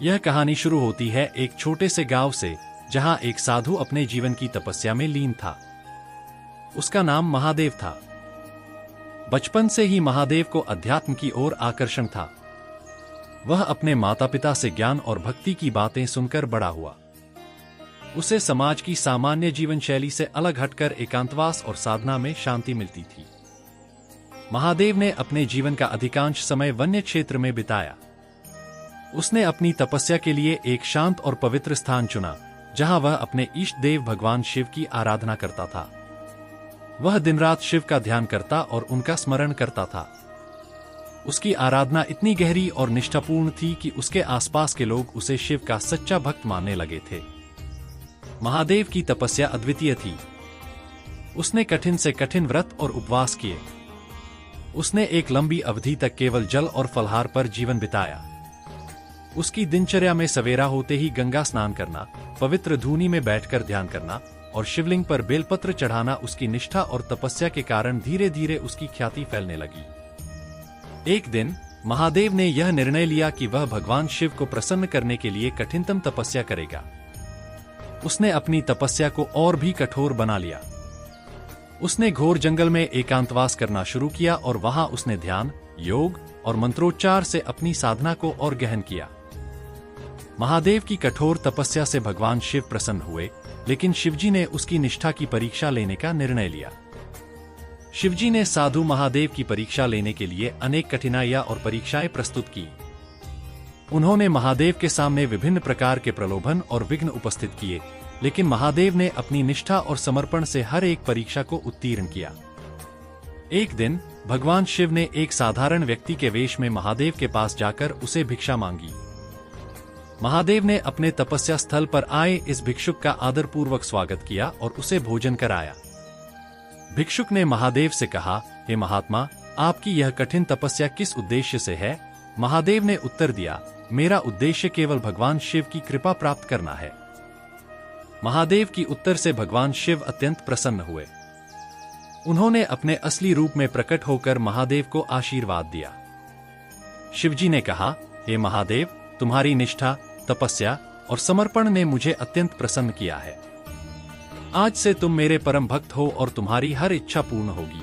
यह कहानी शुरू होती है एक छोटे से गांव से, जहां एक साधु अपने जीवन की तपस्या में लीन था। उसका नाम महादेव था। बचपन से ही महादेव को अध्यात्म की ओर आकर्षण था। वह अपने माता पिता से ज्ञान और भक्ति की बातें सुनकर बड़ा हुआ। उसे समाज की सामान्य जीवन शैली से अलग हटकर एकांतवास और साधना में शांति मिलती थी। महादेव ने अपने जीवन का अधिकांश समय वन्य क्षेत्र में बिताया। उसने अपनी तपस्या के लिए एक शांत और पवित्र स्थान चुना, जहां वह अपने इष्ट देव भगवान शिव की आराधना करता था। वह दिन रात शिव का ध्यान करता और उनका स्मरण करता था। उसकी आराधना इतनी गहरी और निष्ठापूर्ण थी कि उसके आसपास के लोग उसे शिव का सच्चा भक्त मानने लगे थे। महादेव की तपस्या अद्वितीय थी। उसने कठिन से कठिन व्रत और उपवास किए। उसने एक लंबी अवधि तक केवल जल और फलहार पर जीवन बिताया। उसकी दिनचर्या में सवेरा होते ही गंगा स्नान करना, पवित्र धूनी में बैठकर ध्यान करना और शिवलिंग पर बेलपत्र चढ़ाना उसकी निष्ठा और तपस्या के कारण धीरे धीरे उसकी ख्याति फैलने लगी। एक दिन महादेव ने यह निर्णय लिया कि वह भगवान शिव को प्रसन्न करने के लिए कठिनतम तपस्या करेगा। उसने अपनी तपस्या को और भी कठोर बना लिया। उसने घोर जंगल में एकांतवास करना शुरू किया और वहां उसने ध्यान, योग और मंत्रोच्चार से अपनी साधना को और गहन किया। महादेव की कठोर तपस्या से भगवान शिव प्रसन्न हुए, लेकिन शिवजी ने उसकी निष्ठा की परीक्षा लेने का निर्णय लिया। शिवजी ने साधु महादेव की परीक्षा लेने के लिए अनेक कठिनाइयां और परीक्षाएं प्रस्तुत की। उन्होंने महादेव के सामने विभिन्न प्रकार के प्रलोभन और विघ्न उपस्थित किए, लेकिन महादेव ने अपनी निष्ठा और समर्पण से हर एक परीक्षा को उत्तीर्ण किया। एक दिन भगवान शिव ने एक साधारण व्यक्ति के वेश में महादेव के पास जाकर उसे भिक्षा मांगी। महादेव ने अपने तपस्या स्थल पर आए इस भिक्षुक का आदरपूर्वक स्वागत किया और उसे भोजन कराया। भिक्षुक ने महादेव से कहा, हे महात्मा, आपकी यह कठिन तपस्या किस उद्देश्य से है? महादेव ने उत्तर दिया, मेरा उद्देश्य केवल भगवान शिव की कृपा प्राप्त करना है। महादेव की उत्तर से भगवान शिव अत्यंत प्रसन्न हुए। उन्होंने अपने असली रूप में प्रकट होकर महादेव को आशीर्वाद दिया। शिवजी ने कहा, हे महादेव, तुम्हारी निष्ठा, तपस्या और समर्पण ने मुझे अत्यंत प्रसन्न किया है। आज से तुम मेरे परम भक्त हो और तुम्हारी हर इच्छा पूर्ण होगी।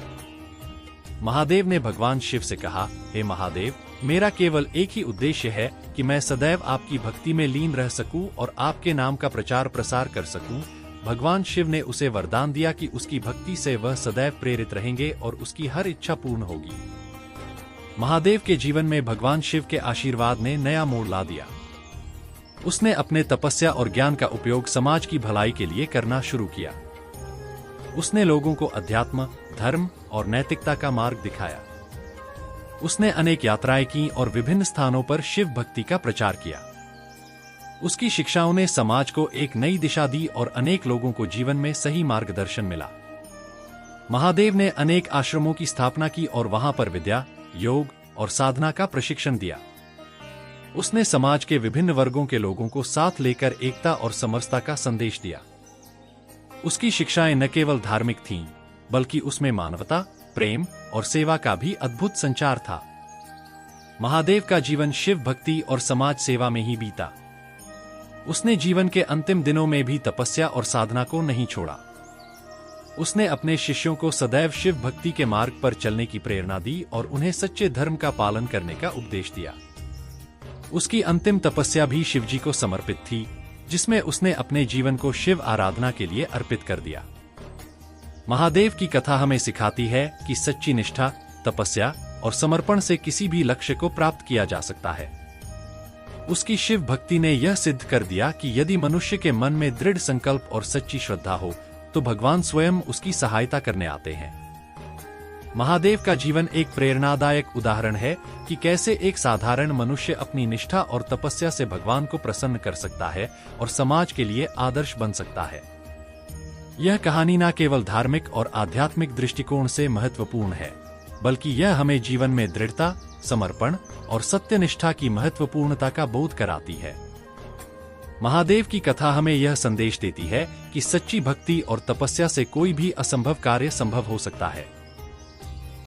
महादेव ने भगवान शिव से कहा, हे महादेव, मेरा केवल एक ही उद्देश्य है कि मैं सदैव आपकी भक्ति में लीन रह सकूं और आपके नाम का प्रचार प्रसार कर सकूं। भगवान शिव ने उसे वरदान दिया कि उसकी भक्ति से वह सदैव प्रेरित रहेंगे और उसकी हर इच्छा पूर्ण होगी। महादेव के जीवन में भगवान शिव के आशीर्वाद ने नया मोड़ ला दिया। उसने अपने तपस्या और ज्ञान का उपयोग समाज की भलाई के लिए करना शुरू किया। उसने लोगों को अध्यात्म, धर्म और नैतिकता का मार्ग दिखाया। उसने अनेक यात्राएं की और विभिन्न स्थानों पर शिव भक्ति का प्रचार किया। उसकी शिक्षाओं ने समाज को एक नई दिशा दी और अनेक लोगों को जीवन में सही मार्गदर्शन मिला। महादेव ने अनेक आश्रमों की स्थापना की और वहां पर विद्या, योग और साधना का प्रशिक्षण दिया। उसने समाज के विभिन्न वर्गों के लोगों को साथ लेकर एकता और समरसता का संदेश दिया। उसकी शिक्षाएं न केवल धार्मिक थीं, बल्कि उसमें मानवता, प्रेम और सेवा का भी अद्भुत संचार था। महादेव का जीवन शिव भक्ति और समाज सेवा में ही बीता। उसने जीवन के अंतिम दिनों में भी तपस्या और साधना को नहीं छोड़ा। उसने अपने शिष्यों को सदैव शिव भक्ति के मार्ग पर चलने की प्रेरणा दी और उन्हें सच्चे धर्म का पालन करने का उपदेश दिया। उसकी अंतिम तपस्या भी शिवजी को समर्पित थी, जिसमें उसने अपने जीवन को शिव आराधना के लिए अर्पित कर दिया। महादेव की कथा हमें सिखाती है कि सच्ची निष्ठा, तपस्या और समर्पण से किसी भी लक्ष्य को प्राप्त किया जा सकता है। उसकी शिव भक्ति ने यह सिद्ध कर दिया कि यदि मनुष्य के मन में दृढ़ संकल्प और सच्ची श्रद्धा हो, तो भगवान स्वयं उसकी सहायता करने आते हैं। महादेव का जीवन एक प्रेरणादायक उदाहरण है कि कैसे एक साधारण मनुष्य अपनी निष्ठा और तपस्या से भगवान को प्रसन्न कर सकता है और समाज के लिए आदर्श बन सकता है। यह कहानी न केवल धार्मिक और आध्यात्मिक दृष्टिकोण से महत्वपूर्ण है, बल्कि यह हमें जीवन में दृढ़ता, समर्पण और सत्यनिष्ठा की महत्वपूर्णता का बोध कराती है। महादेव की कथा हमें यह संदेश देती है कि सच्ची भक्ति और तपस्या से कोई भी असंभव कार्य संभव हो सकता है।